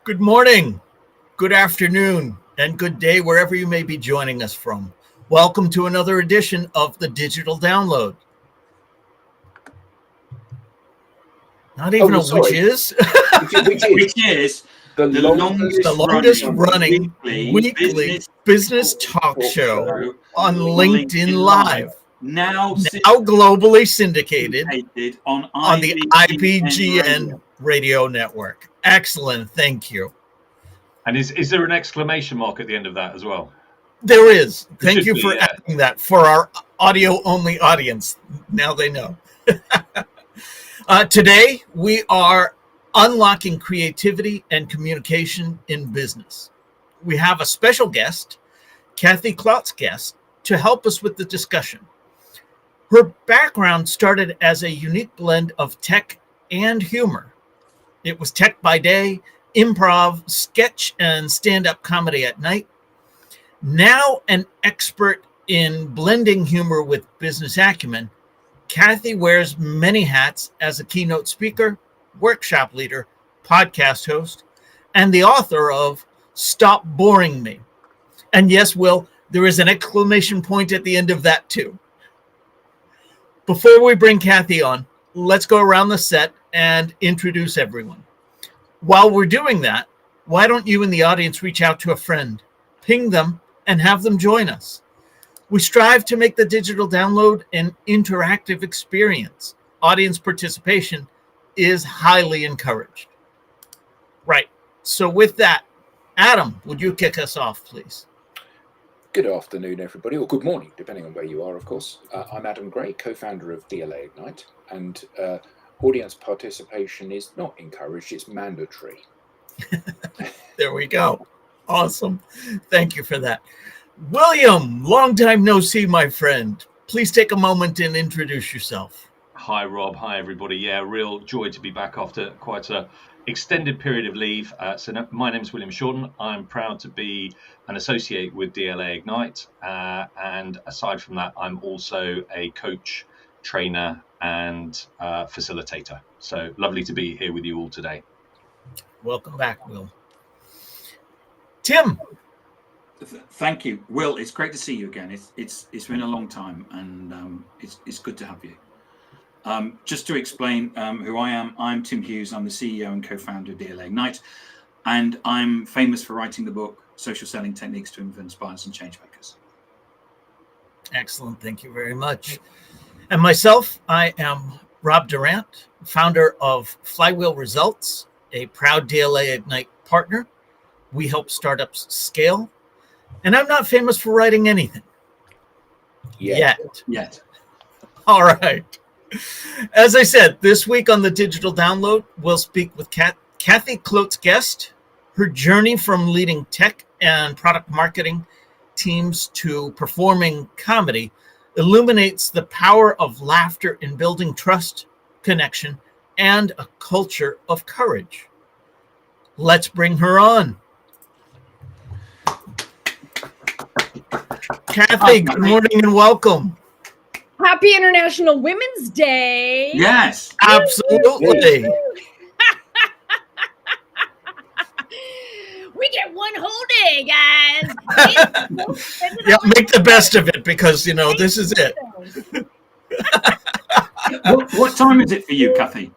Good morning, good afternoon, and good day wherever you may be joining us from. Welcome to another edition of the Digital Download. Not even which is which is the longest running weekly business talk show on LinkedIn Live. Now globally syndicated on the IBGN radio network. Excellent, thank you. And is there an exclamation mark at the end of that as well? There is. Thank you for adding that for our audio-only audience. Now they know. Today, we are unlocking creativity and communication in business. We have a special guest, Kathy Klotz-Guest, to help us with the discussion. Her background started as a unique blend of tech and humor. It was tech by day, improv, sketch, and stand-up comedy at night. Now an expert in blending humor with business acumen, Kathy wears many hats as a keynote speaker, workshop leader, podcast host, and the author of Stop Boring Me. And yes, Will, there is an exclamation point at the end of that too. Before we bring Kathy on, let's go around the set and introduce everyone. While we're doing that, why don't you in the audience reach out to a friend, ping them, and have them join us? We strive to make the digital download an interactive experience. Audience participation is highly encouraged. Right. So with that, Adam, would you kick us off, please? Good afternoon, everybody, or good morning, depending on where you are, of course. I'm Adam Gray, co-founder of DLA Ignite, and audience participation is not encouraged, it's mandatory. There we go. Awesome. Thank you for that. William, long time no see, my friend. Please take a moment and introduce yourself. Hi, Rob. Hi, everybody. Yeah, real joy to be back after quite a extended period of leave. My name is William Shorten. I'm proud to be an associate with DLA Ignite. And aside from that, I'm also a coach, trainer, and facilitator. So lovely to be here with you all today. Welcome back, Will. Tim. Thank you, Will. It's great to see you again. It's been a long time, and it's good to have you. Just to explain who I am, I'm Tim Hughes. I'm the CEO and co-founder of DLA Ignite, and I'm famous for writing the book Social Selling Techniques to Influence Buyers and Changemakers. Excellent. Thank you very much. And myself, I am Rob Durant, founder of Flywheel Results, a proud DLA Ignite partner. We help startups scale. And I'm not famous for writing anything. Yet. All right. As I said, this week on the Digital Download, we'll speak with Kathy Klotz-Guest. Her journey from leading tech and product marketing teams to performing comedy illuminates the power of laughter in building trust, connection, and a culture of courage. Let's bring her on. Kathy, good morning and welcome. Happy International Women's Day. Yes. Absolutely. We get one whole day, guys. Yeah, make the best of it because, this is it. What time is it for you, Kathy?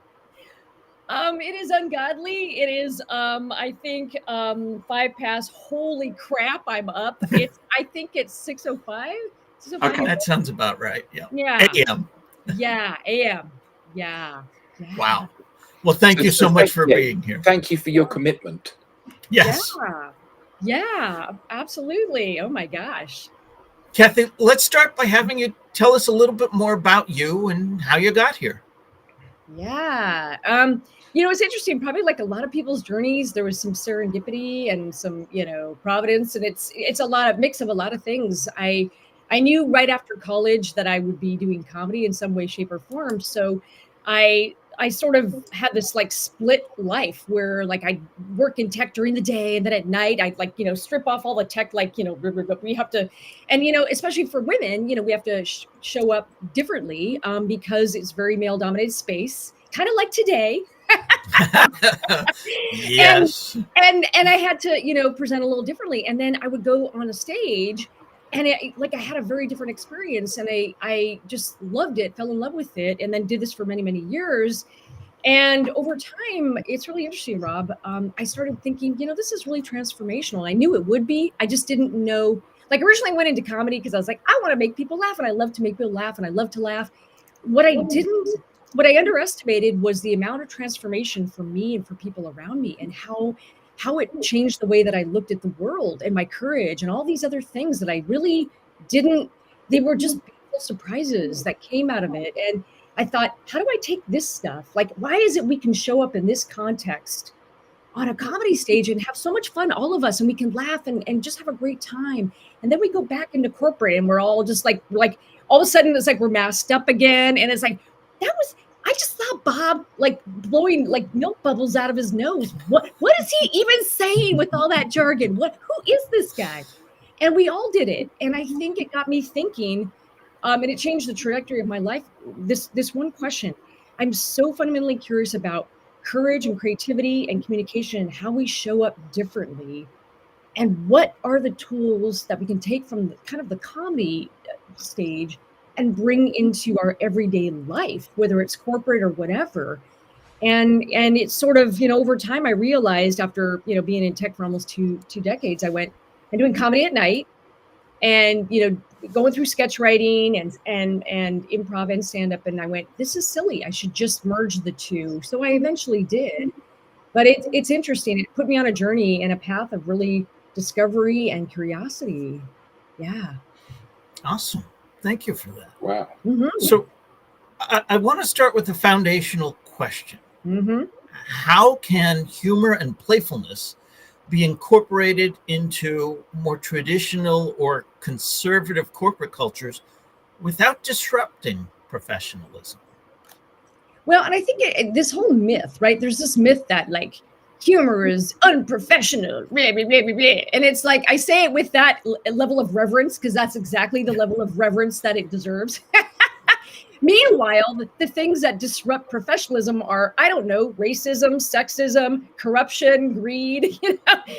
It is ungodly. It is, I think, 5 past. Holy crap, I'm up. I think it's 6:05. Okay, that sounds about right. Yeah. AM. Yeah, AM. Yeah. Wow. Well, thank you so much for being here. Thank you for your commitment. Yes. Yeah, absolutely. Oh my gosh. Kathy, let's start by having you tell us a little bit more about you and how you got here. Yeah. It's interesting. Probably like a lot of people's journeys, there was some serendipity and some, providence, and it's a mix of a lot of things. I knew right after college that I would be doing comedy in some way, shape, or form. So I sort of had this like split life where like I work in tech during the day, and then at night I'd strip off all the tech, we have to, and especially for women, we have to show up differently because it's very male dominated space, kind of like today. Yes. And I had to, present a little differently. And then I would go on a stage and I had a very different experience, and I just loved it, fell in love with it, and then did this for many, many years. And over time, it's really interesting, Rob. I started thinking, this is really transformational. I knew it would be. I just didn't know. Like, originally I went into comedy because I was like, I want to make people laugh, and I love to make people laugh, and I love to laugh. What I underestimated was the amount of transformation for me and for people around me, and how it changed the way that I looked at the world, and my courage and all these other things that I really didn't. They were just beautiful surprises that came out of it. And I thought, how do I take this stuff? Like, why is it we can show up in this context on a comedy stage and have so much fun, all of us, and we can laugh and just have a great time? And then we go back into corporate and we're all just like all of a sudden it's like we're masked up again. And it's like, I just saw Bob like blowing like milk bubbles out of his nose. What is he even saying with all that jargon? Who is this guy? And we all did it. And I think it got me thinking, and it changed the trajectory of my life. This one question. I'm so fundamentally curious about courage and creativity and communication, and how we show up differently. And what are the tools that we can take from the comedy stage and bring into our everyday life, whether it's corporate or whatever. And it's sort of, over time, I realized after, being in tech for almost two decades, I went and doing comedy at night and, going through sketch writing and improv and stand-up. And I went, this is silly. I should just merge the two. So I eventually did. But it's interesting. It put me on a journey and a path of really discovery and curiosity. Yeah. Awesome. Thank you for that. Wow. Mm-hmm. So I want to start with a foundational question. Mm-hmm. How can humor and playfulness be incorporated into more traditional or conservative corporate cultures without disrupting professionalism? Well, and I think this whole myth, right? There's this myth that like humor is unprofessional, blah, blah, blah, blah, blah. And it's like, I say it with that level of reverence, because that's exactly the level of reverence that it deserves. Meanwhile, the things that disrupt professionalism are, I don't know, racism, sexism, corruption, greed,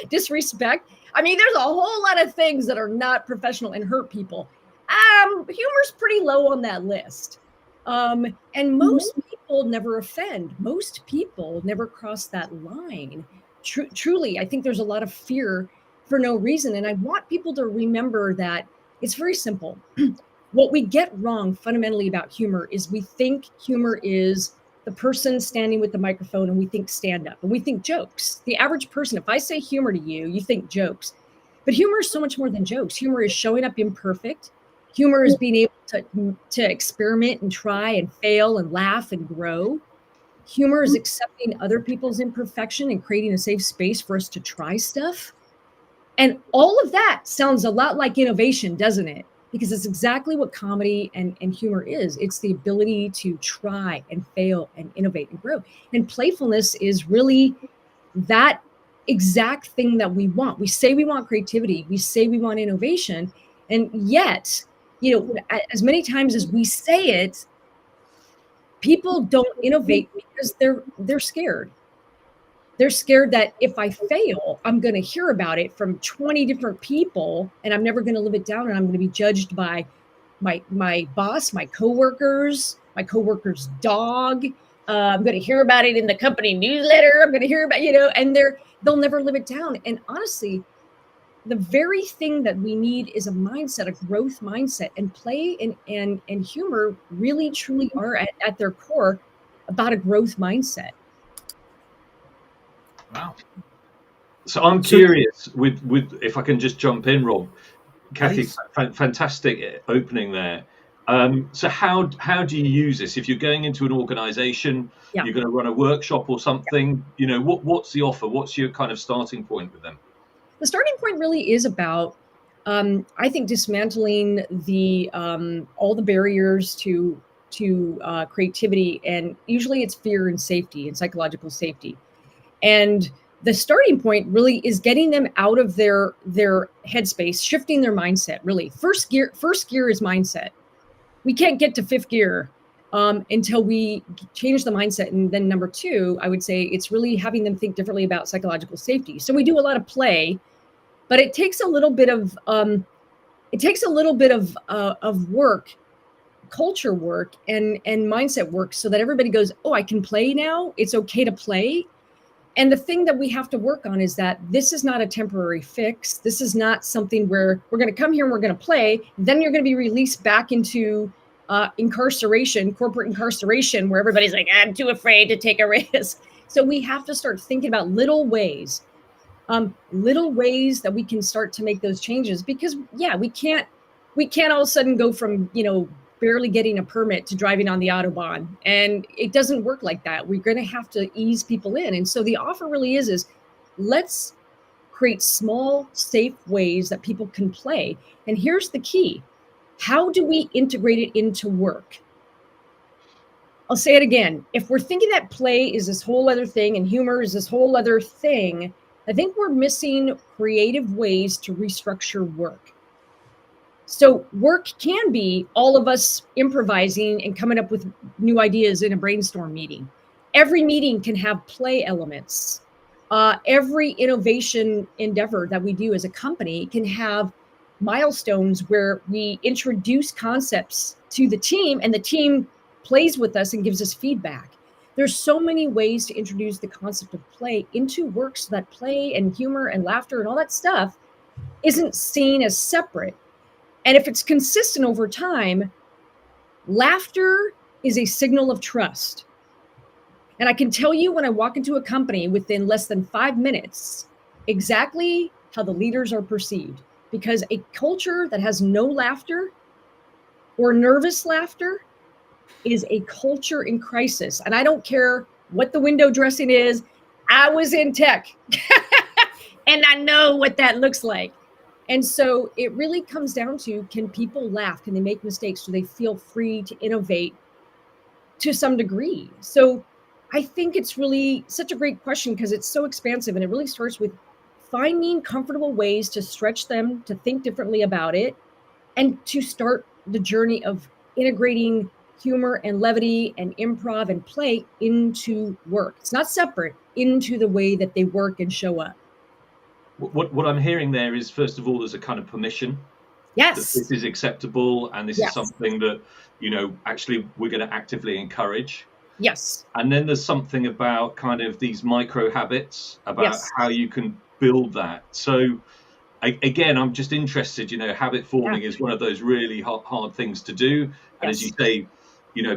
disrespect. I mean, there's a whole lot of things that are not professional and hurt people. Humor's pretty low on that list. And most people never offend. Most people never cross that line. Truly, I think there's a lot of fear for no reason. And I want people to remember that it's very simple. What we get wrong fundamentally about humor is we think humor is the person standing with the microphone, and we think stand-up, and we think jokes. The average person, if I say humor to you, you think jokes. But humor is so much more than jokes. Humor is showing up imperfect. Humor is being able to experiment and try and fail and laugh and grow. Humor is accepting other people's imperfection and creating a safe space for us to try stuff. And all of that sounds a lot like innovation, doesn't it? Because it's exactly what comedy and humor is. It's the ability to try and fail and innovate and grow. And playfulness is really that exact thing that we want. We say we want creativity. We say we want innovation. And yet, as many times as we say it, people don't innovate because they're scared. They're scared that if I fail, I'm going to hear about it from 20 different people, and I'm never going to live it down, and I'm going to be judged by my boss, my coworkers, my coworker's dog. I'm going to hear about it in the company newsletter. I'm going to hear about, and they'll never live it down. And honestly, the very thing that we need is a mindset, a growth mindset, and play and humor really truly are at their core about a growth mindset. Wow. So I'm curious with if I can just jump in, Rob. Kathy, fantastic opening there. So how do you use this? If you're going into an organization, you're going to run a workshop or something, what's the offer? What's your kind of starting point with them? The starting point really is about, I think, dismantling the all the barriers to creativity, and usually it's fear and safety and psychological safety. And the starting point really is getting them out of their headspace, shifting their mindset. Really, first gear is mindset. We can't get to fifth gear until we change the mindset. And then number two, I would say it's really having them think differently about psychological safety. So we do a lot of play, but it takes a little bit of work, culture work, and mindset work, so that everybody goes, oh, I can play now. It's okay to play. And the thing that we have to work on is that this is not a temporary fix. This is not something where we're going to come here and we're going to play. Then you're going to be released back into incarceration, corporate incarceration, where everybody's like, I'm too afraid to take a risk. So we have to start thinking about little ways that we can start to make those changes, because we can't all of a sudden go from, barely getting a permit to driving on the Autobahn. And it doesn't work like that. We're going to have to ease people in. And so the offer really is let's create small, safe ways that people can play. And here's the key. How do we integrate it into work? I'll say it again. If we're thinking that play is this whole other thing and humor is this whole other thing, I think we're missing creative ways to restructure work. So work can be all of us improvising and coming up with new ideas in a brainstorm meeting. Every meeting can have play elements. Every innovation endeavor that we do as a company can have milestones where we introduce concepts to the team, and the team plays with us and gives us feedback. There's so many ways to introduce the concept of play into work, so that play and humor and laughter and all that stuff isn't seen as separate. And if it's consistent over time, laughter is a signal of trust. And I can tell you, when I walk into a company, within less than 5 minutes, exactly how the leaders are perceived. Because a culture that has no laughter or nervous laughter is a culture in crisis. And I don't care what the window dressing is. I was in tech and I know what that looks like. And so it really comes down to, can people laugh? Can they make mistakes? Do they feel free to innovate to some degree? So I think it's really such a great question, because it's so expansive, and it really starts with finding comfortable ways to stretch them to think differently about it, and to start the journey of integrating humor and levity and improv and play into work. It's not separate, into the way that they work and show up. What I'm hearing there is, first of all, there's a kind of permission. Yes. That this is acceptable, and this is something that, actually we're going to actively encourage. Yes. And then there's something about kind of these micro habits, about how you can build that. So again, I'm just interested, habit forming is one of those really hard things to do. And as you say,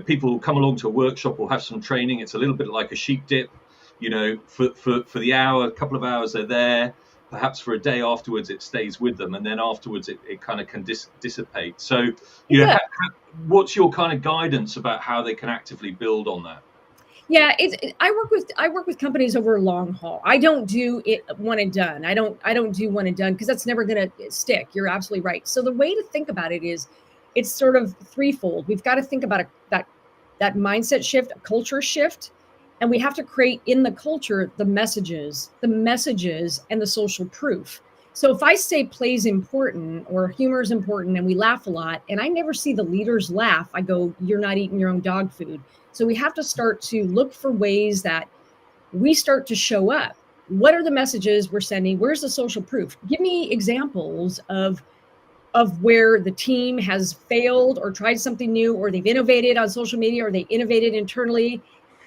people come along to a workshop or have some training. It's a little bit like a sheep dip, for the hour, a couple of hours they're there. Perhaps for a day afterwards, it stays with them, and then afterwards it kind of can dissipate. So, what's your kind of guidance about how they can actively build on that? Yeah, I work with companies over a long haul. I don't do it one and done. I don't do one and done, because that's never going to stick. You're absolutely right. So the way to think about it is, it's sort of threefold. We've got to think about that mindset shift, a culture shift. And we have to create in the culture the messages, and the social proof. So if I say play is important or humor is important and we laugh a lot, and I never see the leaders laugh, I go, you're not eating your own dog food. So we have to start to look for ways that we start to show up. What are the messages we're sending? Where's the social proof? Give me examples of where the team has failed or tried something new, or they've innovated on social media, or they innovated internally.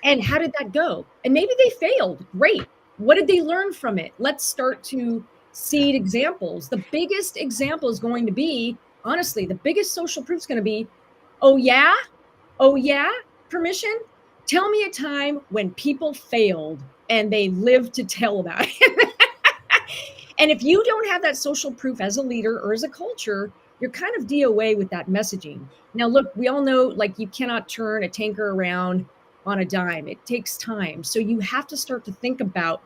And how did that go? And maybe they failed. Great. What did they learn from it? Let's start to seed examples. The biggest example is going to be, honestly, the biggest social proof is going to be, oh yeah, permission. Tell me a time when people failed and they lived to tell about it. And if you don't have that social proof as a leader or as a culture, you're kind of DOA with that messaging. Now, look, we all know, like, you cannot turn a tanker around on a dime. It takes time. So you have to start to think about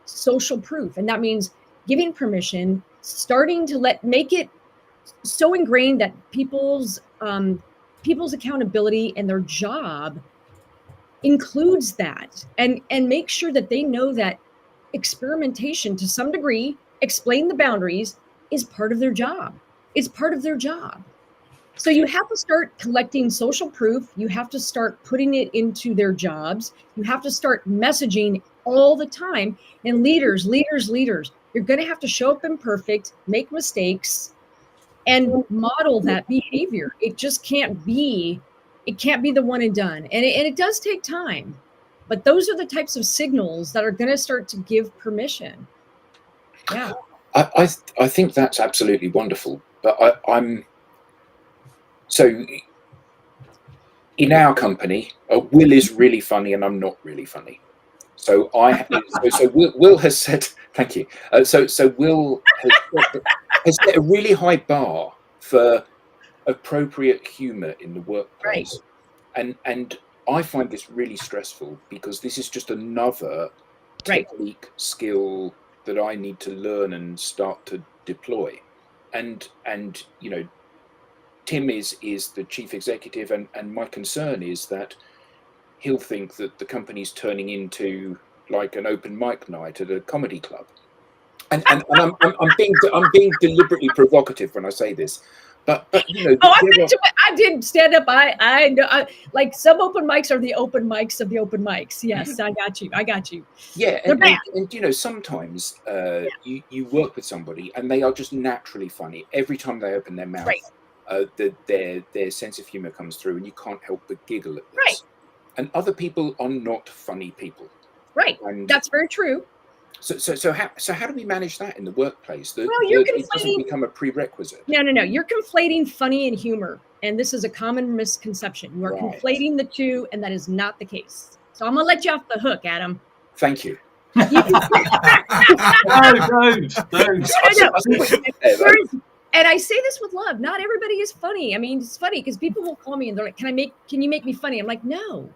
social proof. And that means giving permission, starting to make it so ingrained that people's accountability and their job includes that, and make sure that they know that experimentation, to some degree, explain the boundaries, is part of their job. It's part of their job. So you have to start collecting social proof. You have to start putting it into their jobs. You have to start messaging all the time. And leaders, you're going to have to show up imperfect, make mistakes, and model that behavior. It just can't be the one and done. And it does take time. But those are the types of signals that are going to start to give permission. Yeah. I think that's absolutely wonderful. But I'm so in our company, Will is really funny and I'm not really funny. So Will has said, thank you. So Will has set a really high bar for appropriate humor in the workplace. Right. And I find this really stressful because this is just another technique, skill that I need to learn and start to deploy. And you know, Tim is the chief executive, and my concern is that he'll think that the company's turning into like an open mic night at a comedy club. And I'm being deliberately provocative when I say this. But you know, I did stand up. I know, like some open mics are the open mics of the open mics. Yes, I got you. Yeah, and you know, sometimes you work with somebody and they are just naturally funny. Every time they open their mouth, their sense of humor comes through, and you can't help but giggle at this. Right. And other people are not funny people. Right. And that's very true. So how do we manage that in the workplace? It doesn't become a prerequisite. No. You're conflating funny and humor, and this is a common misconception. You are conflating the two, and that is not the case. So I'm gonna let you off the hook, Adam. Thank you. Don't. And I say this with love. Not everybody is funny. I mean, it's funny because people will call me and they're like, "Can you make me funny?" I'm like, "No."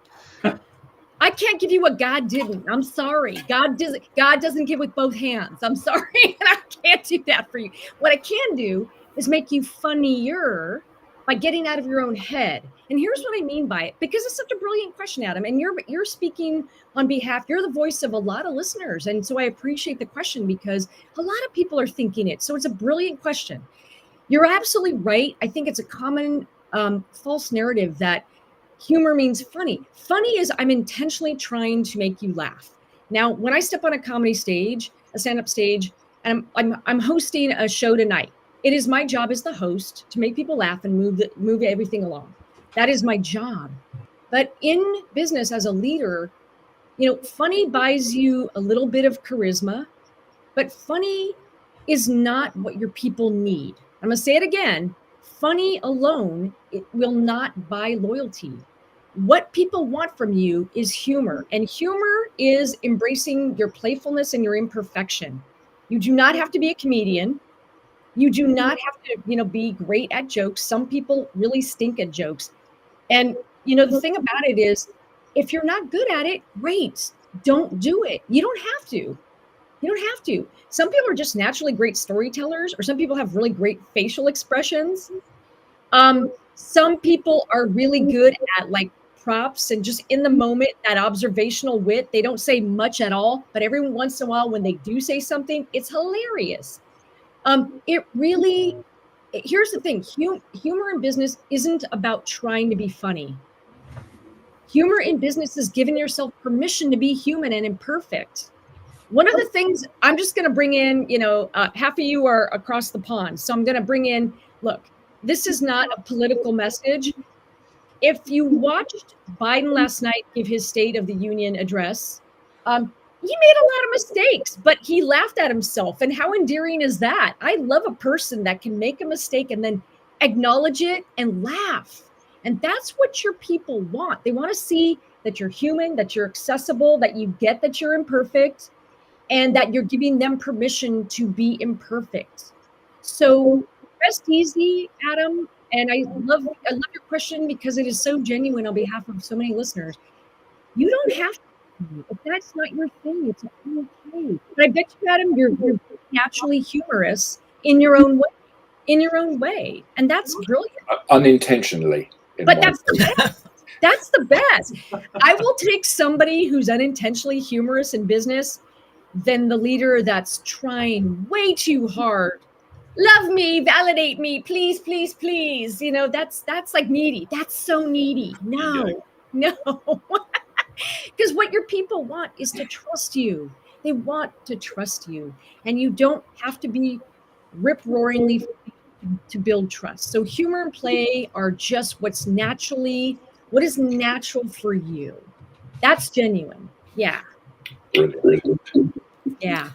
I can't give you what God didn't. I'm sorry. God doesn't give with both hands. I'm sorry. And I can't do that for you. What I can do is make you funnier by getting out of your own head. And here's what I mean by it, because it's such a brilliant question, Adam. And you're speaking on behalf, you're the voice of a lot of listeners. And so I appreciate the question because a lot of people are thinking it. So it's a brilliant question. You're absolutely right. I think it's a common false narrative that humor means funny. Funny is I'm intentionally trying to make you laugh. Now, when I step on a comedy stage, a stand-up stage, and I'm hosting a show tonight, it is my job as the host to make people laugh and move everything along. That is my job. But in business as a leader, you know, funny buys you a little bit of charisma, but funny is not what your people need. I'm going to say it again. Funny alone, it will not buy loyalty. What people want from you is humor, and humor is embracing your playfulness and your imperfection. You do not have to be a comedian. You do not have to, you know, be great at jokes. Some people really stink at jokes. And, you know, the thing about it is, if you're not good at it, great. Don't do it. You don't have to. You don't have to. Some people are just naturally great storytellers, or some people have really great facial expressions. Some people are really good at like props and just in the moment, that observational wit. They don't say much at all, but every once in a while when they do say something, it's hilarious. Here's the thing, humor in business isn't about trying to be funny. Humor in business is giving yourself permission to be human and imperfect. One of the things I'm just going to bring in, you know, half of you are across the pond. So I'm going to bring in, look, this is not a political message. If you watched Biden last night give his State of the Union address, he made a lot of mistakes, but he laughed at himself. And how endearing is that? I love a person that can make a mistake and then acknowledge it and laugh. And that's what your people want. They want to see that you're human, that you're accessible, that you get that you're imperfect, and that you're giving them permission to be imperfect. So rest easy, Adam. And I love your question because it is so genuine on behalf of so many listeners. You don't have to. If that's not your thing, it's okay. But I bet you, Adam, you're naturally humorous in your own way. And that's brilliant. Unintentionally. But that's the best. That's the best. I will take somebody who's unintentionally humorous in business than the leader that's trying way too hard love me, validate me, please, please, please. You know, that's like needy. That's so needy. No, no. Because what your people want is to trust you. They want to trust you. And you don't have to be rip-roaringly to build trust. So humor and play are just what is natural for you. That's genuine. Yeah. Yeah.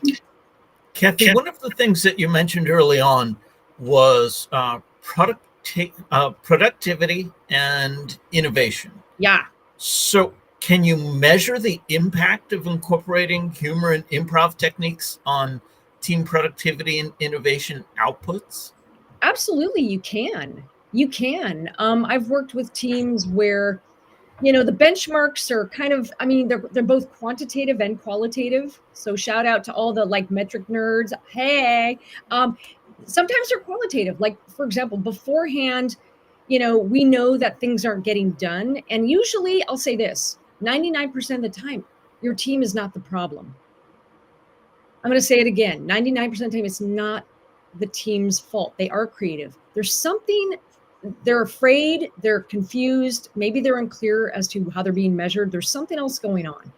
Kathy, one of the things that you mentioned early on was productivity and innovation. Yeah. So, can you measure the impact of incorporating humor and improv techniques on team productivity and innovation outputs? Absolutely, you can. You can. I've worked with teams where, you know, the benchmarks are kind of, I mean, they're both quantitative and qualitative. So shout out to all the like metric nerds. Hey, sometimes they're qualitative. Like, for example, beforehand, you know, we know that things aren't getting done. And usually I'll say this, 99% of the time, your team is not the problem. I'm going to say it again. 99% of the time, it's not the team's fault. They are creative. There's something, they're afraid, they're confused, maybe they're unclear as to how they're being measured. There's something else going on.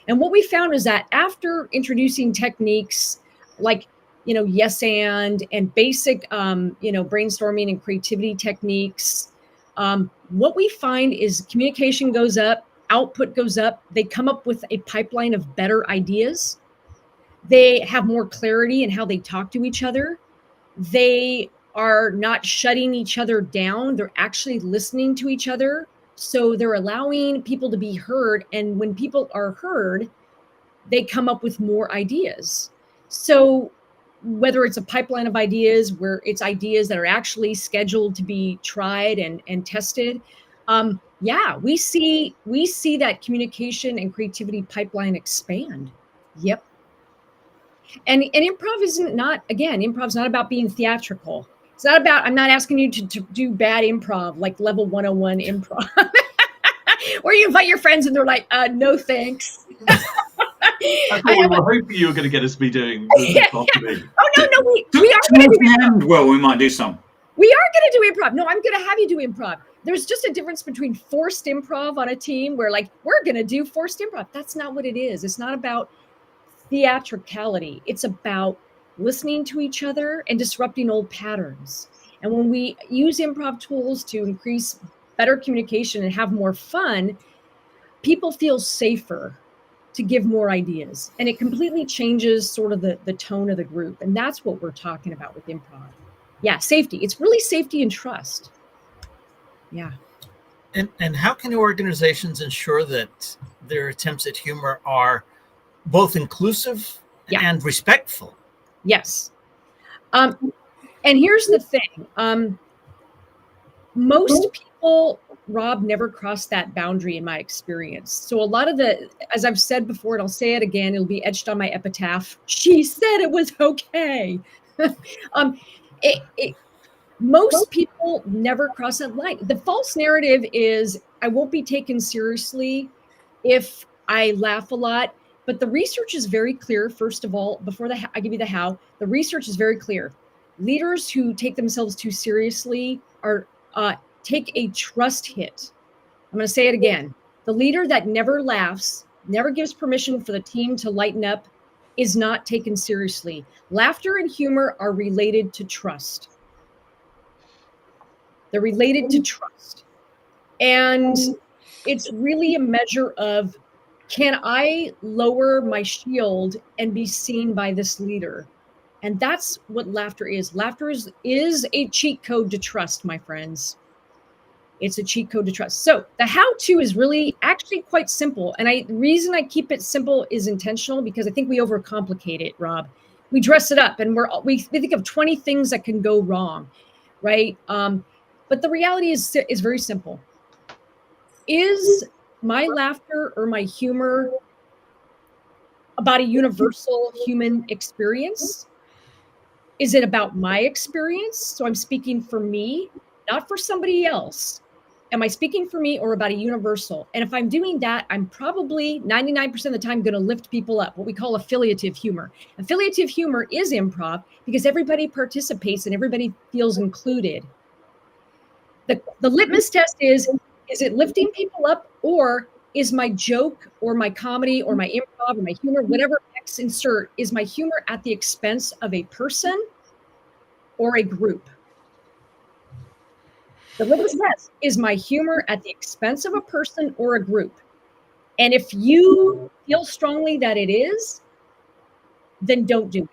And what we found is that after introducing techniques like, you know, yes and basic, you know, brainstorming and creativity techniques, what we find is communication goes up, output goes up. They come up with a pipeline of better ideas. They have more clarity in how they talk to each other. They are not shutting each other down. They're actually listening to each other. So they're allowing people to be heard. And when people are heard, they come up with more ideas. So whether it's a pipeline of ideas where it's ideas that are actually scheduled to be tried and tested, yeah, we see that communication and creativity pipeline expand. Yep. And improv improv's not about being theatrical. It's not about, I'm not asking you to do bad improv, like level 101 improv, where you invite your friends and they're like, no, thanks. I thought we were hoping you were going to get us to be doing this afternoon. Oh, no, we are going to do improv. Well, we might do some. We are going to do improv. No, I'm going to have you do improv. There's just a difference between forced improv on a team where like, we're going to do forced improv. That's not what it is. It's not about theatricality. It's about listening to each other and disrupting old patterns. And when we use improv tools to increase better communication and have more fun, people feel safer to give more ideas. And it completely changes sort of the tone of the group. And that's what we're talking about with improv. Yeah, safety. It's really safety and trust. Yeah. And how can organizations ensure that their attempts at humor are both inclusive and respectful? Yes. And here's the thing. Most people, Rob, never cross that boundary in my experience. So a lot of as I've said before, and I'll say it again, it'll be etched on my epitaph. She said it was okay. Most people never cross that line. The false narrative is I won't be taken seriously if I laugh a lot. But the research is very clear. First of all, before I give you the how, the research is very clear. Leaders who take themselves too seriously are take a trust hit. I'm going to say it again. The leader that never laughs, never gives permission for the team to lighten up, is not taken seriously. Laughter and humor are related to trust. They're related to trust. And it's really a measure of, can I lower my shield and be seen by this leader? And that's what laughter is. Laughter is a cheat code to trust, my friends. It's a cheat code to trust. So the how-to is really actually quite simple. And the reason I keep it simple is intentional, because I think we overcomplicate it, Rob. We dress it up and we think of 20 things that can go wrong, right? But the reality is very simple. Is my laughter or my humor about a universal human experience? Is it about my experience? So I'm speaking for me, not for somebody else. Am I speaking for me or about a universal? And if I'm doing that, I'm probably 99% of the time going to lift people up, what we call affiliative humor. Affiliative humor is improv because everybody participates and everybody feels included. The litmus test is it lifting people up, or is my joke or my comedy or my improv or my humor, whatever X insert, is my humor at the expense of a person or a group? The litmus test is my humor at the expense of a person or a group. And if you feel strongly that it is, then don't do it.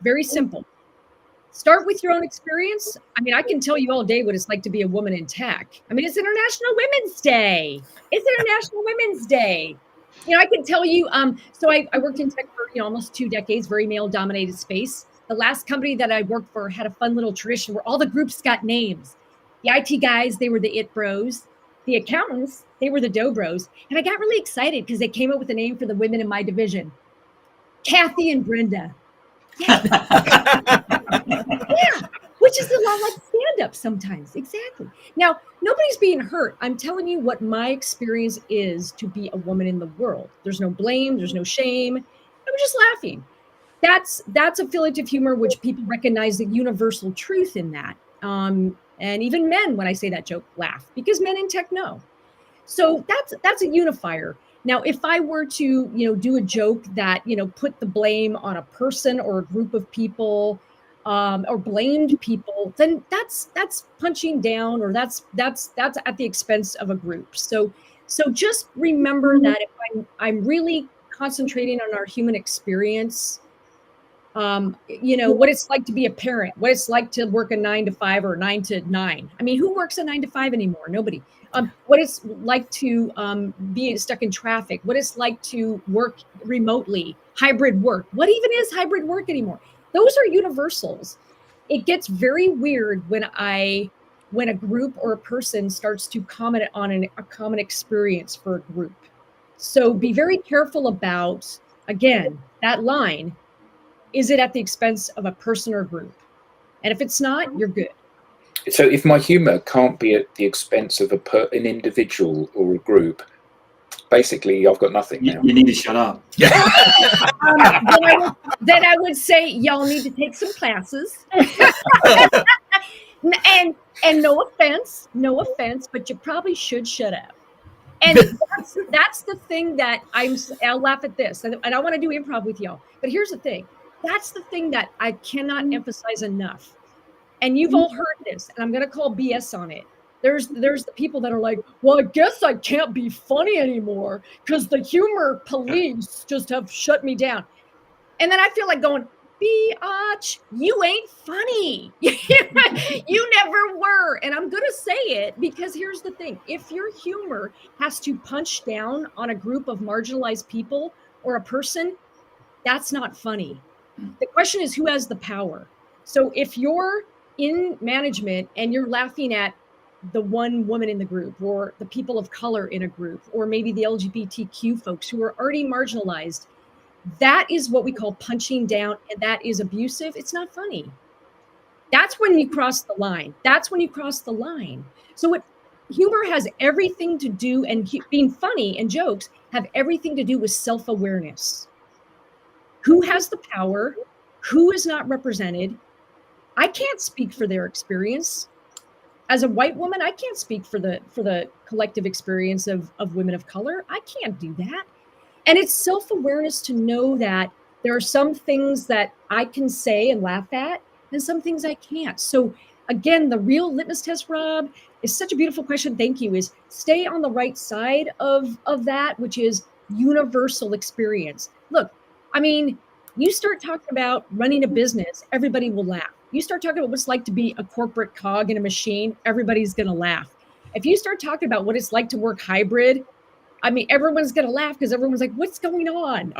Very simple. Start with your own experience. I mean, I can tell you all day what it's like to be a woman in tech. I mean, it's International Women's Day. It's International Women's Day. You know, I can tell you, so I worked in tech for, almost 2 decades, very male-dominated space. The last company that I worked for had a fun little tradition where all the groups got names. The IT guys, they were the it bros. The accountants, they were the dough bros. And I got really excited because they came up with a name for the women in my division. Kathy and Brenda. Yeah. Yeah, which is a lot like stand-up sometimes. Exactly. Now, nobody's being hurt. I'm telling you what my experience is to be a woman in the world. There's no blame. There's no shame. I'm just laughing. That's affiliative humor, which people recognize the universal truth in that. And even men, when I say that joke, laugh because men in tech know. So that's a unifier. Now, if I were to, do a joke that, put the blame on a person or a group of people, or blamed people, then that's punching down, or that's at the expense of a group. So just remember that if I'm really concentrating on our human experience, what it's like to be a parent, what it's like to work a 9 to 5 or 9 to 9. I mean, who works a 9 to 5 anymore? Nobody. What it's like to be stuck in traffic, what it's like to work remotely, hybrid work. What even is hybrid work anymore? Those are universals. It gets very weird when a group or a person starts to comment on a common experience for a group. So be very careful about, again, that line. Is it at the expense of a person or group? And if it's not, you're good. So if my humor can't be at the expense of an individual or a group, basically I've got nothing now. You need to shut up. Then I would say y'all need to take some classes. and no offense, but you probably should shut up. And that's the thing that I'll laugh at this. And I want to do improv with y'all. But here's the thing. That's the thing that I cannot emphasize enough. And you've all heard this, and I'm going to call BS on it. There's the people that are like, well, I guess I can't be funny anymore because the humor police just have shut me down. And then I feel like going, biatch, you ain't funny. You never were. And I'm going to say it because here's the thing. If your humor has to punch down on a group of marginalized people or a person, that's not funny. The question is, who has the power? So if you're in management and you're laughing at the one woman in the group, or the people of color in a group, or maybe the LGBTQ folks who are already marginalized, that is what we call punching down, and that is abusive. It's not funny. That's when you cross the line. So humor has everything to do, and being funny and jokes have everything to do with self-awareness. Who has the power? Who is not represented? I can't speak for their experience. As a white woman, I can't speak for the collective experience of women of color. I can't do that. And it's self-awareness to know that there are some things that I can say and laugh at, and some things I can't. So again, the real litmus test, Rob, is such a beautiful question. Thank you. Is stay on the right side of that, which is universal experience. Look, I mean, you start talking about running a business, everybody will laugh. You start talking about what it's like to be a corporate cog in a machine, everybody's going to laugh. If you start talking about what it's like to work hybrid, I mean, everyone's going to laugh because everyone's like, what's going on?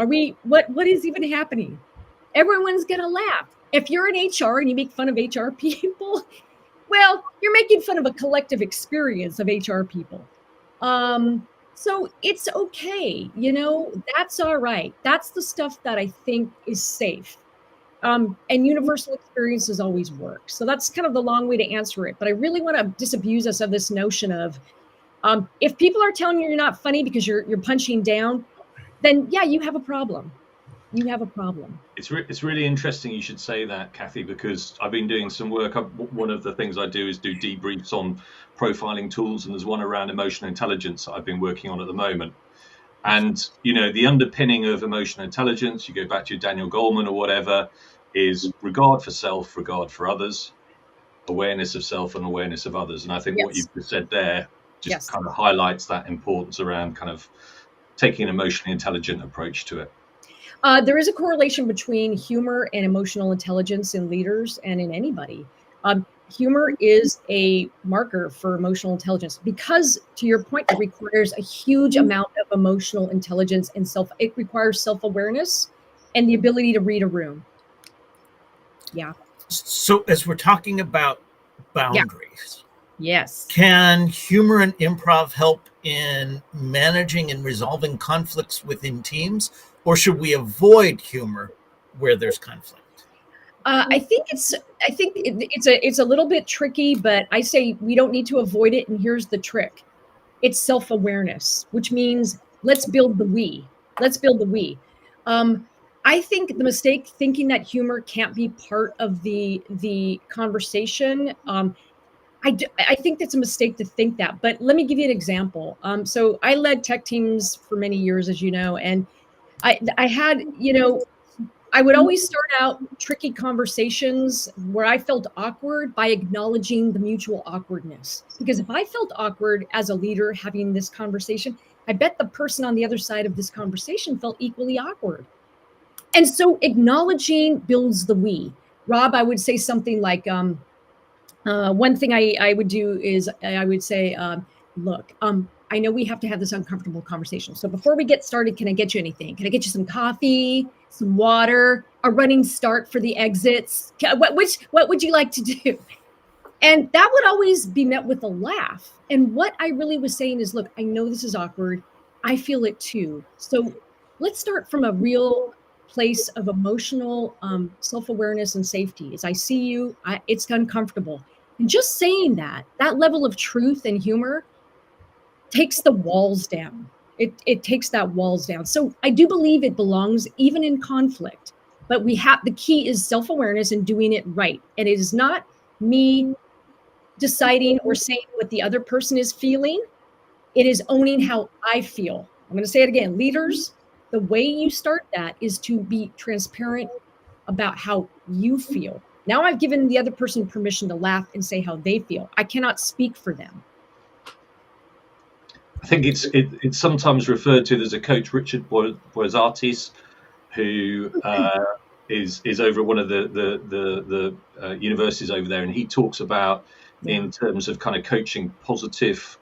What is even happening? Everyone's going to laugh. If you're in HR and you make fun of HR people, well, you're making fun of a collective experience of HR people. So it's okay. That's all right. That's the stuff that I think is safe. And universal experiences always work. So that's kind of the long way to answer it. But I really want to disabuse us of this notion of if people are telling you you're not funny because you're punching down, then yeah, you have a problem. You have a problem. It's really interesting you should say that, Kathy, because I've been doing some work. One of the things I do is do debriefs on profiling tools, and there's one around emotional intelligence that I've been working on at the moment. And, you know, the underpinning of emotional intelligence, you go back to your Daniel Goleman or whatever, is regard for self, regard for others, awareness of self and awareness of others. And I think what you've just said there just kind of highlights that importance around kind of taking an emotionally intelligent approach to it. There is a correlation between humor and emotional intelligence in leaders and in anybody. Humor is a marker for emotional intelligence because, to your point, it requires a huge amount of emotional intelligence and it requires self-awareness and the ability to read a room. Yeah. So as we're talking about boundaries, yes, can humor and improv help in managing and resolving conflicts within teams, or should we avoid humor where there's conflict? I think it's a little bit tricky, but I say we don't need to avoid it. And here's the trick: it's self-awareness, which means let's build the we. Let's build the we. I think the mistake thinking that humor can't be part of the conversation. I think that's a mistake to think that. But let me give you an example. So I led tech teams for many years, as you know, and I had, I would always start out tricky conversations where I felt awkward by acknowledging the mutual awkwardness. Because if I felt awkward as a leader having this conversation, I bet the person on the other side of this conversation felt equally awkward. And so acknowledging builds the we. Rob, I would say something like, one thing I would do is I would say, look, I know we have to have this uncomfortable conversation. So before we get started, can I get you anything? Can I get you some coffee, some water, a running start for the exits? What would you like to do? And that would always be met with a laugh. And what I really was saying is, look, I know this is awkward. I feel it too. So let's start from a real place of emotional self-awareness and safety. As I see you, it's uncomfortable. And just saying that level of truth and humor takes the walls down. It takes that walls down. So I do believe it belongs even in conflict, but the key is self-awareness and doing it right. And it is not me deciding or saying what the other person is feeling. It is owning how I feel. I'm going to say it again. Leaders, the way you start that is to be transparent about how you feel. Now I've given the other person permission to laugh and say how they feel. I cannot speak for them. I think it's sometimes referred to. There's a coach, Richard Boisatis, who is over at one of the universities over there, and he talks about in terms of kind of coaching positive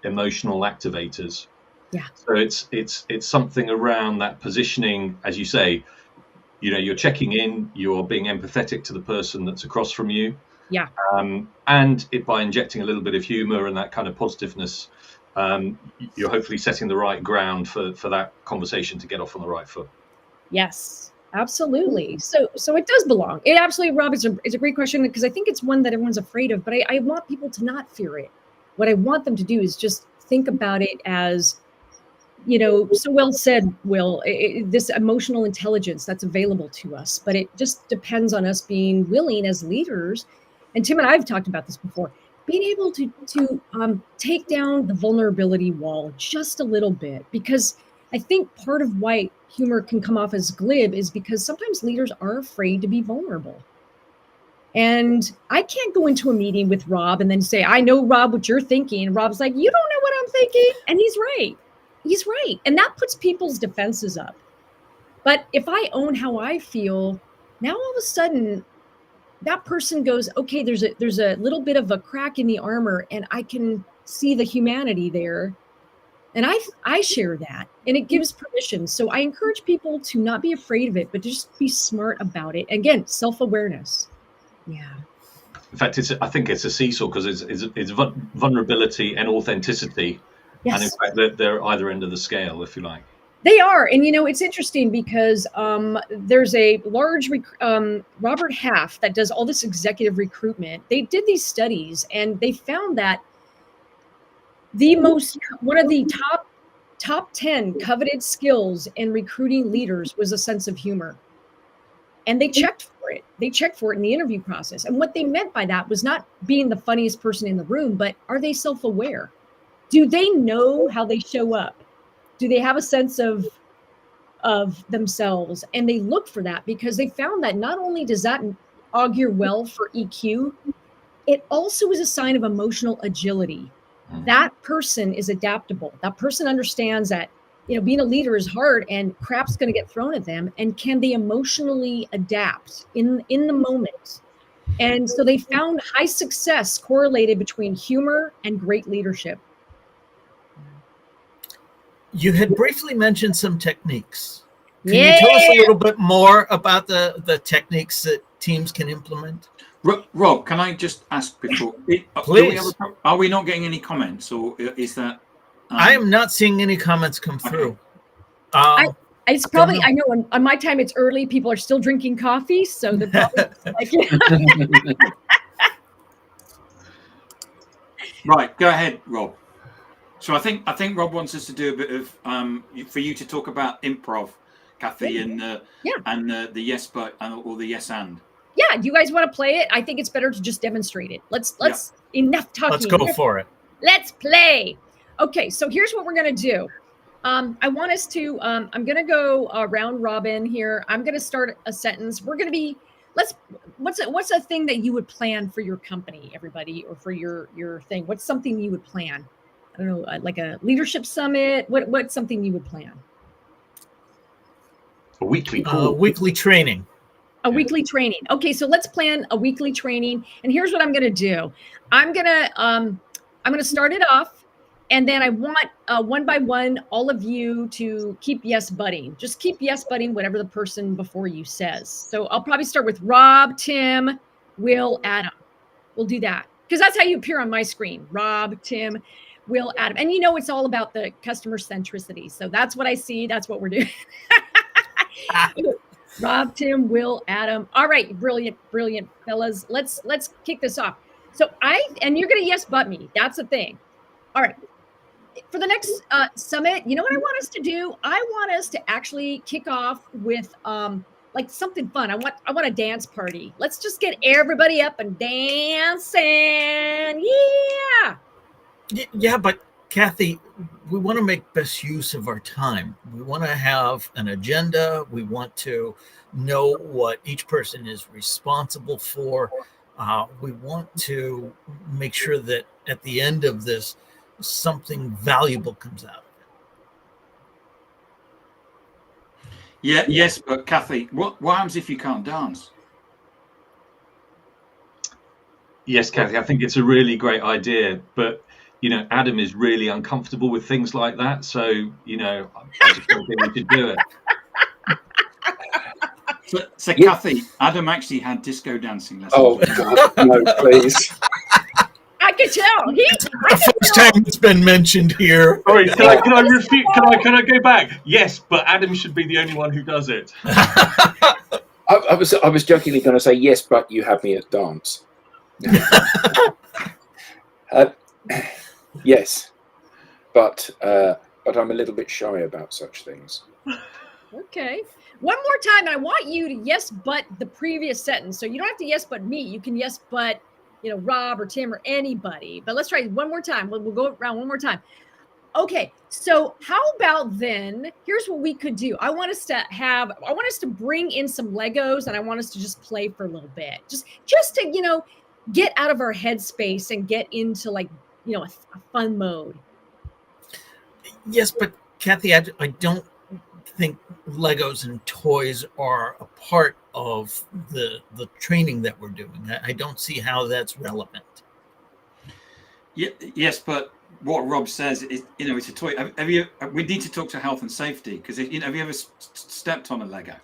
emotional activators. Yeah. So it's something around that positioning, as you say. You're checking in, you're being empathetic to the person that's across from you. Yeah. And by injecting a little bit of humor and that kind of positiveness, you're hopefully setting the right ground for that conversation to get off on the right foot. Yes, absolutely. So it does belong. It absolutely, Rob, is a great question because I think it's one that everyone's afraid of, but I want people to not fear it. What I want them to do is just think about it as, so well said, Will, this emotional intelligence that's available to us, but it just depends on us being willing as leaders. And Tim and I have talked about this before, being able to take down the vulnerability wall just a little bit, because I think part of why humor can come off as glib is because sometimes leaders are afraid to be vulnerable. And I can't go into a meeting with Rob and then say, I know, Rob, what you're thinking. And Rob's like, you don't know what I'm thinking. And he's right. He's right. And that puts people's defenses up. But if I own how I feel, now all of a sudden that person goes, okay, there's a little bit of a crack in the armor and I can see the humanity there. And I share that and it gives permission. So I encourage people to not be afraid of it, but just be smart about it. Again, self-awareness. Yeah. In fact, I think it's a seesaw because it's vulnerability and authenticity. Yes. And in fact, they're either end of the scale, if you like. They are, and it's interesting because there's a large Robert Half that does all this executive recruitment. They did these studies, and they found that one of the top 10 coveted skills in recruiting leaders was a sense of humor, and they checked for it. They checked for it in the interview process, and what they meant by that was not being the funniest person in the room, but are they self-aware? Do they know how they show up? Do they have a sense of themselves? And they look for that because they found that not only does that augur well for EQ, it also is a sign of emotional agility. That person is adaptable. That person understands that, being a leader is hard and crap's going to get thrown at them. And can they emotionally adapt in the moment? And so they found high success correlated between humor and great leadership. You had briefly mentioned some techniques. Can you tell us a little bit more about the techniques that teams can implement? Rob, can I just ask before? Please. Are we not getting any comments, or is that? I am not seeing any comments come through. It's probably, I know on my time it's early. People are still drinking coffee, so they're probably like, Right, go ahead, Rob. So I think Rob wants us to do a bit of for you to talk about improv, Kathy, and the yes but or the yes and. Yeah, do you guys want to play it? I think it's better to just demonstrate it. Let's enough talking. Let's go for it. Let's play. Okay, so here's what we're gonna do. I want us to. I'm gonna go round robin here. I'm gonna start a sentence. We're gonna be. What's a thing that you would plan for your company, everybody, or for your thing? What's something you would plan? I don't know, like a leadership summit. What's something you would plan? A weekly call. Weekly training. Weekly training. Okay, so let's plan a weekly training. And here's what I'm going to do. I'm going to start it off, and then I want one by one all of you to keep yes butting. Just keep yes butting whatever the person before you says. So I'll probably start with Rob, Tim, Will, Adam. We'll do that because that's how you appear on my screen. Rob, Tim, Will, Adam. And it's all about the customer centricity. So that's what I see. That's what we're doing. Rob, Tim, Will, Adam. All right, brilliant, fellas. Let's kick this off. So and you're gonna yes but me. That's the thing. All right. For the next summit, you know what I want us to do? I want us to actually kick off with like something fun. I want a dance party. Let's just get everybody up and dancing. Yeah. Yeah, but Kathy, we want to make best use of our time. We want to have an agenda. We want to know what each person is responsible for. We want to make sure that at the end of this, something valuable comes out of it. Yeah, yes, but Kathy, what happens if you can't dance? Yes, Kathy, I think it's a really great idea, but Adam is really uncomfortable with things like that. So, I just don't think we should do it. So Kathy, Adam actually had disco dancing lessons. Oh, God, no, please. I can tell. The first time it's been mentioned here. Sorry, can I refute? Can I go back? Yes, but Adam should be the only one who does it. I was jokingly going to say yes, but you have me at dance. Yes, but I'm a little bit shy about such things. Okay. One more time, I want you to yes but the previous sentence. So you don't have to yes but me. You can yes but Rob or Tim or anybody. But let's try it one more time. We'll go around one more time. Okay. So how about then? Here's what we could do. I want us to bring in some Legos, and I want us to just play for a little bit, just to get out of our headspace and get into a fun mode. Yes, but Kathy, I don't think Legos and toys are a part of the training that we're doing. I don't see how that's relevant. Yeah, yes, but what Rob says is, it's a toy. We need to talk to health and safety because have you ever stepped on a Lego?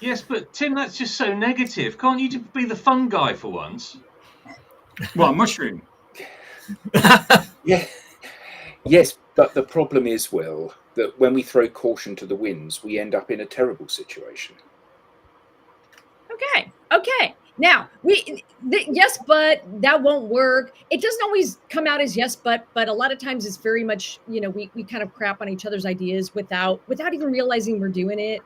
Yes, but Tim, that's just so negative. Can't you be the fun guy for once? Well, mushroom. Yeah. Yes, But the problem is, Will, that when we throw caution to the winds, we end up in a terrible situation. Okay. Now yes, but that won't work. It doesn't always come out as yes, but a lot of times it's very much, we kind of crap on each other's ideas without even realizing we're doing it.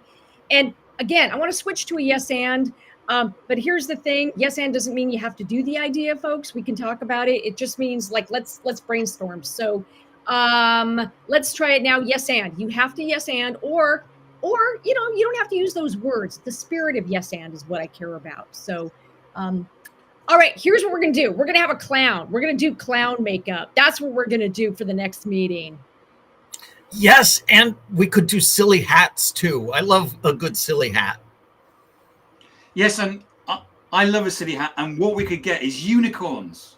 And again, I want to switch to a yes and. But here's the thing: yes and doesn't mean you have to do the idea, folks. We can talk about it. It just means like let's brainstorm. So let's try it now. Yes and. You have to yes and, or you don't have to use those words. The spirit of yes and is what I care about. So all right, here's what we're gonna do. We're gonna have a clown. We're gonna do clown makeup. That's what we're gonna do for the next meeting. Yes, and we could do silly hats too. I love a good silly hat. Yes, and I love a silly hat. And what we could get is unicorns.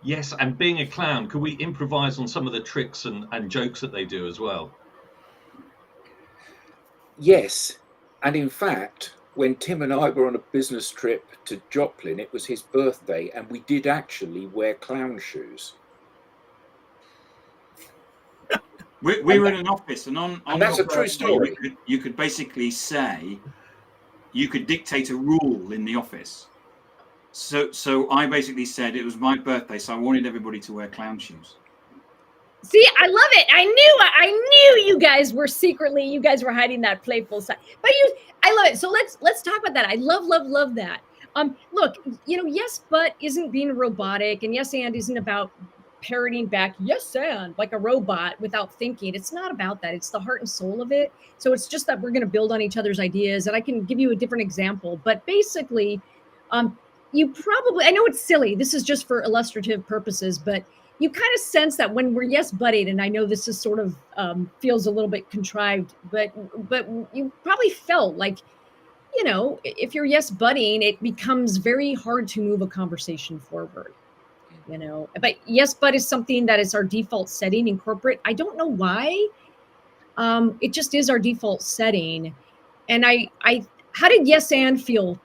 Yes, and being a clown, could we improvise on some of the tricks and jokes that they do as well? Yes, and in fact, when Tim and I were on a business trip to Joplin, it was his birthday, and we did actually wear clown shoes. We were in an office, and on that's your a true birthday, story. You could basically say, you could dictate a rule in the office. So I basically said it was my birthday, so I wanted everybody to wear clown shoes. See, I love it. I knew you guys were hiding that playful side. But I love it. So let's talk about that. I love that. Look, yes, but isn't being robotic, and yes and isn't about parroting back yes and like a robot without thinking. It's not about that. It's the heart and soul of it. So it's just that we're going to build on each other's ideas, and I can give you a different example. But basically, you probably, I know it's silly. This is just for illustrative purposes, but you kind of sense that when we're yes butting, and I know this is sort of feels a little bit contrived, but you probably felt like, if you're yes butting, it becomes very hard to move a conversation forward. But yes, but is something that is our default setting in corporate. I don't know why. It just is our default setting. And how did yes and feel?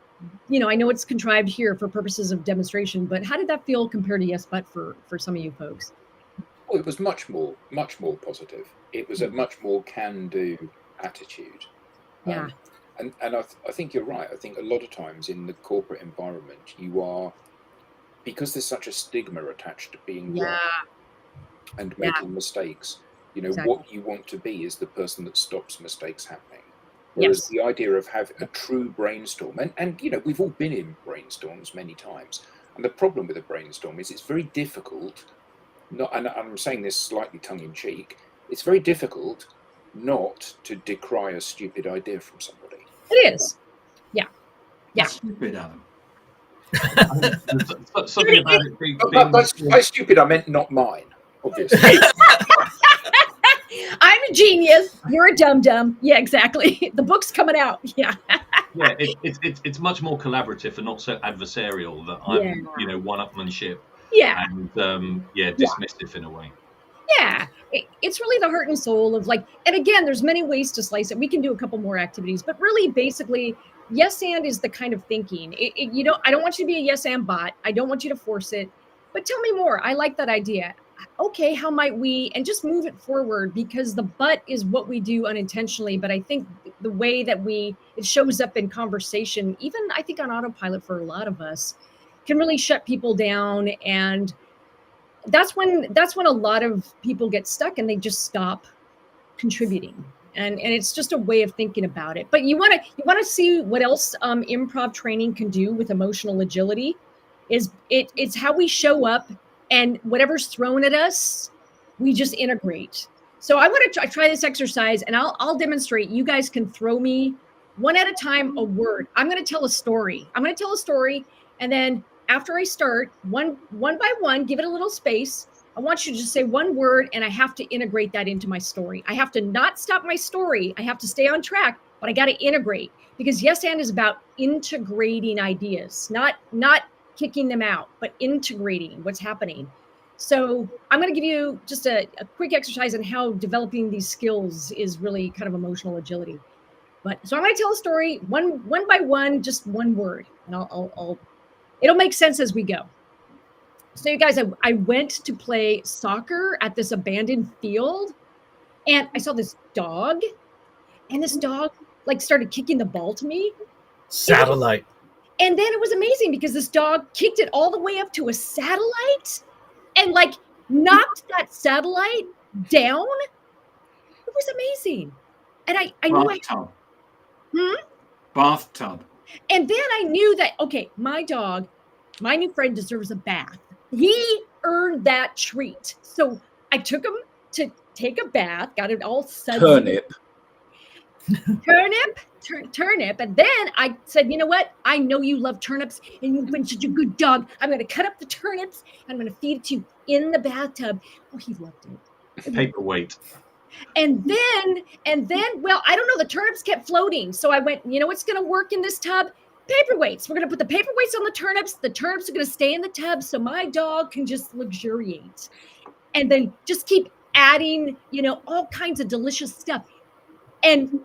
I know it's contrived here for purposes of demonstration, but how did that feel compared to yes, but for some of you folks? Well, it was much more positive. It was a much more can-do attitude. Yeah. And I think you're right. I think a lot of times in the corporate environment, you are, because there's such a stigma attached to being wrong and making mistakes. Exactly. What you want to be is the person that stops mistakes happening. Whereas the idea of having a true brainstorm, and we've all been in brainstorms many times, and the problem with a brainstorm is it's very difficult. And I'm saying this slightly tongue-in-cheek. It's very difficult not to decry a stupid idea from somebody. It is. Yeah. Stupid, Adam. Something about it being By stupid, I meant not mine, obviously. I'm a genius. You're a dum-dum. Yeah, exactly. The book's coming out. Yeah. Yeah, it's much more collaborative and not so adversarial that I'm, one-upmanship. Yeah. And dismissive in a way. Yeah. It's really the heart and soul of and again, there's many ways to slice it. We can do a couple more activities, but really basically, yes and is the kind of thinking. I don't want you to be a yes and bot. I don't want you to force it, but tell me more. I like that idea. Okay, how might we, and just move it forward, because the but is what we do unintentionally. But I think the way that it shows up in conversation, even I think on autopilot for a lot of us, can really shut people down. And that's when a lot of people get stuck and they just stop contributing. And it's just a way of thinking about it. But you want to see what else improv training can do with emotional agility. It's how we show up, and whatever's thrown at us, we just integrate. So I want to try this exercise, and I'll demonstrate. You guys can throw me one at a time a word. I'm going to tell a story. And then after I start, one by one, give it a little space. I want you to just say one word, and I have to integrate that into my story. I have to not stop my story. I have to stay on track, but I got to integrate, because yes and is about integrating ideas, not kicking them out, but integrating what's happening. So I'm going to give you just a quick exercise on how developing these skills is really kind of emotional agility. So I'm going to tell a story one by one, just one word, and it'll make sense as we go. So you guys, I went to play soccer at this abandoned field, and I saw this dog, and this dog like started kicking the ball to me. Satellite. And then it was amazing because this dog kicked it all the way up to a satellite and like knocked that satellite down. It was amazing. And I knew Bathtub. Hmm? Bathtub. And then I knew that, okay, my dog, my new friend deserves a bath. He earned that treat. So I took him to take a bath, got it all sudsy. Turnip. And then I said, you know what? I know you love turnips and you've been such a good dog. I'm going to cut up the turnips. And I'm going to feed it to you in the bathtub. Oh, he loved it. Paperweight. And then, well, I don't know. The turnips kept floating. So I went, you know what's going to work in this tub? Paperweights. We're going to put the paperweights on the turnips. The turnips are going to stay in the tub so my dog can just luxuriate. And then just keep adding, all kinds of delicious stuff. And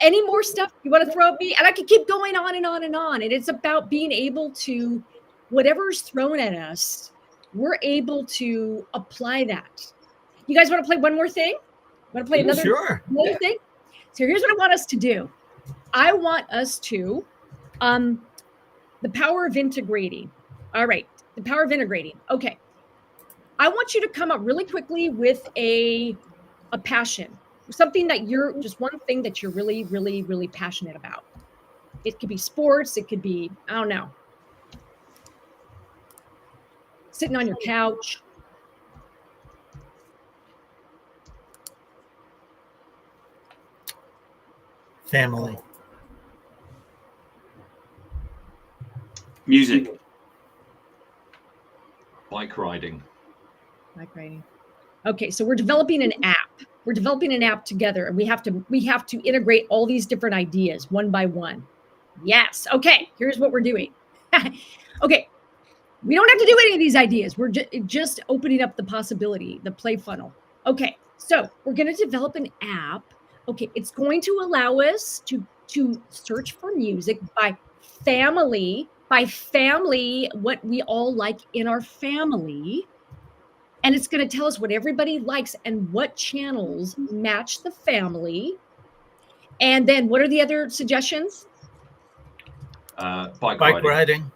any more stuff you want to throw at me? And I could keep going on and on and on. And it's about being able to, whatever's thrown at us, we're able to apply that. You guys want to play one more thing? Want to play another thing? So here's what I want us to do. I want us to, the power of integrating. All right, the power of integrating. Okay. I want you to come up really quickly with a passion. Something that just one thing that you're really, really, really passionate about. It could be sports. It could be, I don't know, sitting on your couch. Family. Music. Bike riding. Okay, so we're developing an app. We're developing an app together, and we have to integrate all these different ideas one by one. Yes. Okay. Here's what we're doing. Okay. We don't have to do any of these ideas. We're just opening up the possibility, the play funnel. Okay. So we're going to develop an app. Okay. It's going to allow us to search for music by family, what we all like in our family. And it's going to tell us what everybody likes and what channels match the family. And then what are the other suggestions? Bike riding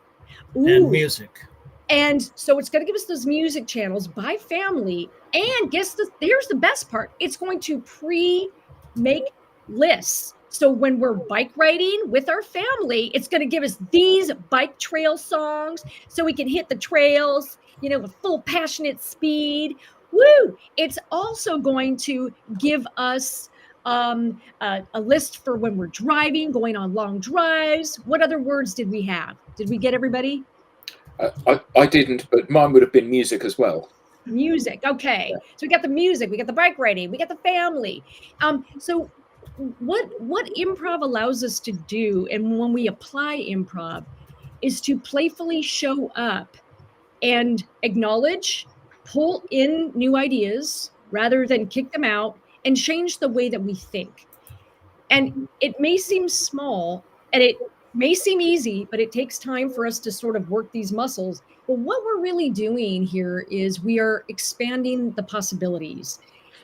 and music. And so it's going to give us those music channels by family. And here's the best part. It's going to pre-make lists. So when we're bike riding with our family, it's going to give us these bike trail songs so we can hit the trails, with full passionate speed. Woo! It's also going to give us a list for when we're driving, going on long drives. What other words did we have? Did we get everybody? I didn't, but mine would have been music as well. Music. Okay. So we got the music, we got the bike riding, we got the family. So what improv allows us to do, and when we apply improv, is to playfully show up and acknowledge, pull in new ideas rather than kick them out, and change the way that we think. And it may seem small and it may seem easy, but it takes time for us to sort of work these muscles. But what we're really doing here is we are expanding the possibilities.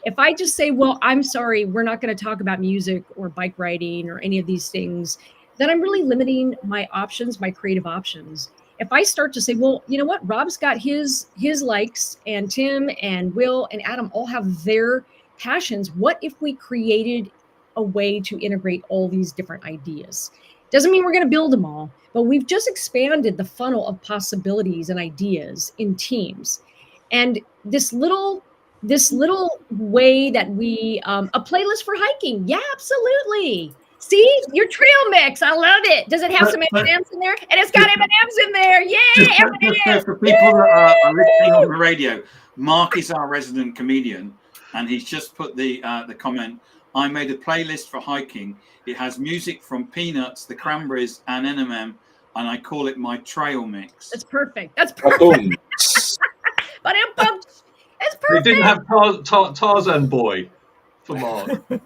If I just say, well, I'm sorry, we're not going to talk about music or bike riding or any of these things, then I'm really limiting my options, my creative options. If I start to say, well, you know what, Rob's got his likes, and Tim and Will and Adam all have their passions. What if we created a way to integrate all these different ideas? Doesn't mean we're going to build them all, but we've just expanded the funnel of possibilities and ideas in teams. And this little way that we, a playlist for hiking. Yeah, absolutely. See, your trail mix. I love it. Does it have some M&Ms in there? And it's got M&Ms in there. Yeah, M&Ms. For people that are listening on the radio, Mark is our resident comedian, and he's just put the comment, I made a playlist for hiking. It has music from Peanuts, the Cranberries, and NMM, and I call it my trail mix. That's perfect. That's perfect. But it's perfect. We didn't have Tarzan Boy for Mark, which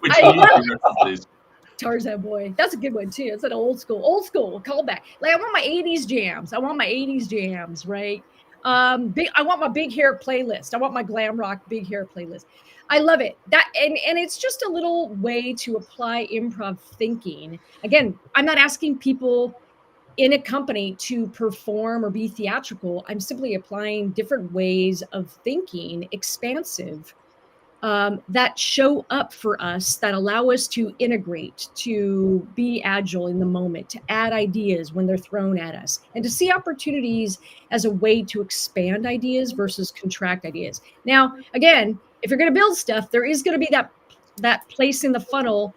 is Tarzan Boy. That's a good one too. It's an old school callback. Like I want my 80s jams. Right? I want my big hair playlist. I want my glam rock big hair playlist. I love it. And it's just a little way to apply improv thinking. Again, I'm not asking people in a company to perform or be theatrical. I'm simply applying different ways of thinking, expansive, that show up for us, that allow us to integrate, to be agile in the moment, to add ideas when they're thrown at us, and to see opportunities as a way to expand ideas versus contract ideas. Now, again, if you're going to build stuff, there is going to be that place in the funnel,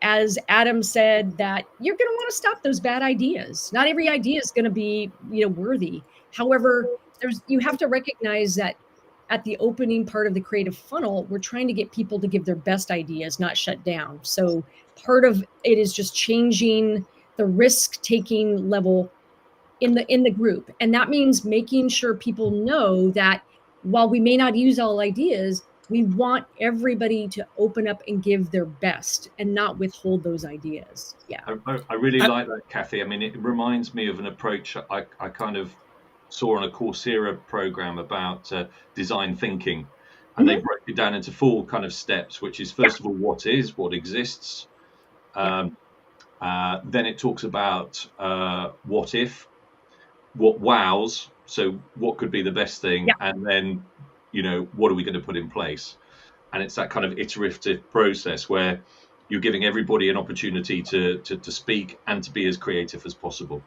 as Adam said, that you're going to want to stop those bad ideas. Not every idea is going to be, worthy. However, you have to recognize that at the opening part of the creative funnel, we're trying to get people to give their best ideas, not shut down. So part of it is just changing the risk-taking level in the group. And that means making sure people know that while we may not use all ideas, we want everybody to open up and give their best and not withhold those ideas. Yeah. I really like that, Kathy. I mean, it reminds me of an approach I kind of saw on a Coursera program about design thinking, and they broke it down into 4 kind of steps, which is first of all, what exists. Then it talks about what if, what wows, so what could be the best thing, and then what are we going to put in place. And it's that kind of iterative process where you're giving everybody an opportunity to speak and to be as creative as possible.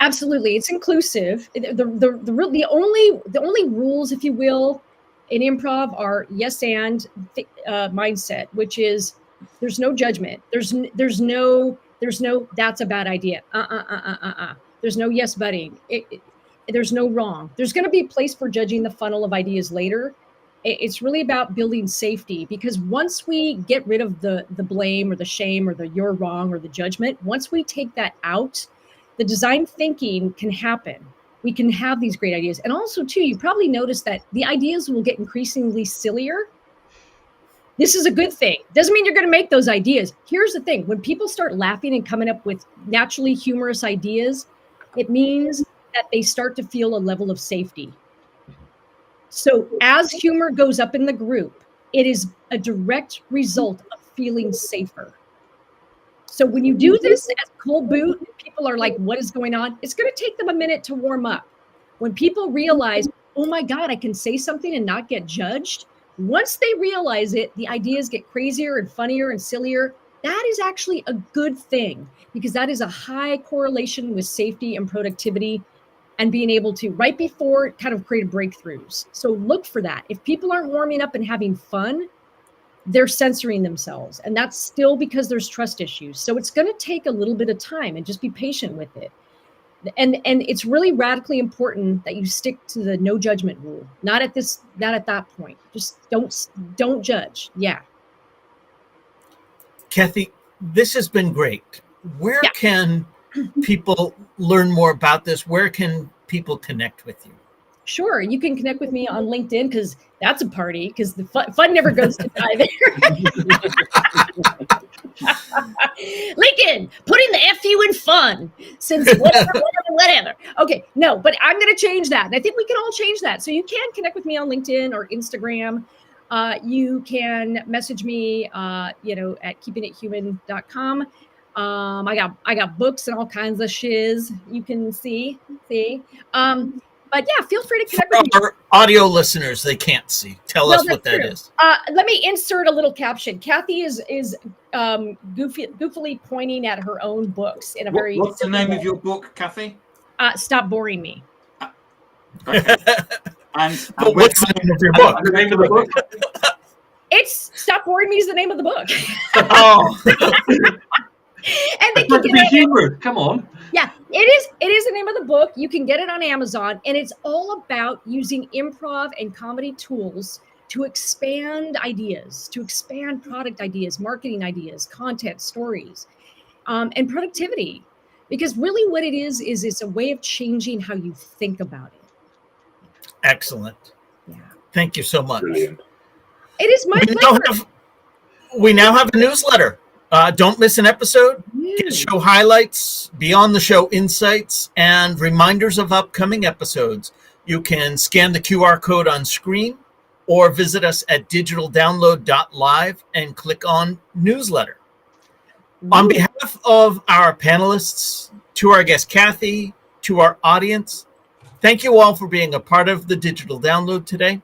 Absolutely, it's inclusive. The only rules, if you will, in improv are yes and mindset, which is there's no judgment. There's no that's a bad idea. There's no yes butting. There's no wrong. There's going to be a place for judging the funnel of ideas later. It's really about building safety, because once we get rid of the blame or the shame or the you're wrong or the judgment, once we take that out, the design thinking can happen. We can have these great ideas. And also, too, you probably noticed that the ideas will get increasingly sillier. This is a good thing. Doesn't mean you're going to make those ideas. Here's the thing. When people start laughing and coming up with naturally humorous ideas, it means that they start to feel a level of safety. So as humor goes up in the group, it is a direct result of feeling safer. So when you do this as cold boot, people are like, what is going on? It's going to take them a minute to warm up. When people realize, oh my God, I can say something and not get judged. Once they realize it, the ideas get crazier and funnier and sillier. That is actually a good thing, because that is a high correlation with safety and productivity and being able to, right before, kind of create breakthroughs. So look for that. If people aren't warming up and having fun, they're censoring themselves. And that's still because there's trust issues. So it's going to take a little bit of time, and just be patient with it. And it's really radically important that you stick to the no judgment rule. Not at that point. Just don't judge. Yeah. Kathy, this has been great. Where can people learn more about this? Where can people connect with you? Sure. You can connect with me on LinkedIn, because that's a party, because the fun never goes to die there. LinkedIn, putting the FU in fun, since whatever. Okay, no, but I'm going to change that. And I think we can all change that. So you can connect with me on LinkedIn or Instagram. You can message me, at keepingithuman.com. I got books and all kinds of shiz you can see. But yeah, feel free to connect with me. For our audio listeners, they can't see. Tell us what that is. Let me insert a little caption. Kathy is goofily pointing at her own books in a very. What's the name of your book, Kathy? Stop Boring Me. Okay. And what's the name of your book? The name of the book? It's Stop Boring Me is the name of the book. Oh. And they can get humor. Come on. Yeah, it is the name of the book. You can get it on Amazon, and it's all about using improv and comedy tools to expand ideas, to expand product ideas, marketing ideas, content, stories, and productivity. Because really what it is it's a way of changing how you think about it. Excellent. Yeah. Thank you so much. Brilliant. It is my pleasure. We now have a newsletter. Don't miss an episode. Get show highlights, beyond the show insights, and reminders of upcoming episodes. You can scan the QR code on screen or visit us at digitaldownload.live and click on newsletter. On behalf of our panelists, to our guest Kathy, to our audience, thank you all for being a part of the Digital Download today.